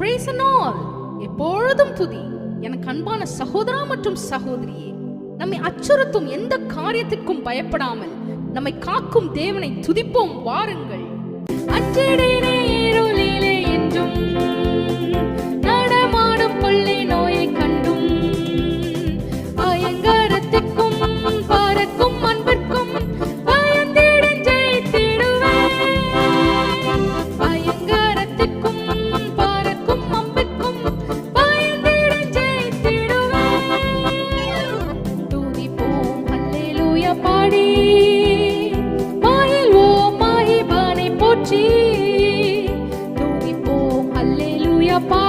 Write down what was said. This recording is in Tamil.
Praise and all. எப்பொழுதும் துதி. எனக்கு அன்பான சகோதரா மற்றும் சகோதரியே, நம்மை அச்சுறுத்தும் எந்த காரியத்திற்கும் பயப்படாமல் நம்மை காக்கும் தேவனை துதிப்போம் வாருங்கள். அச்சடினே இருளிலே என்றும் நடமாடும் கொள்ளை நோயை கண்டும் பயங்கரத்திற்கும் பறக்கும் அன்பிற்கும் பயந்திடும் ஜெயித்திடுவேன். பயங்கரத்திற்கும் பறக்கும் அன்பிற்கும் பயந்திடும் ஜெயித்திடுவேன். துதிப்போம் அல்லேலூயா பாடி துதிப்போம் அல்லேலூயா பாடி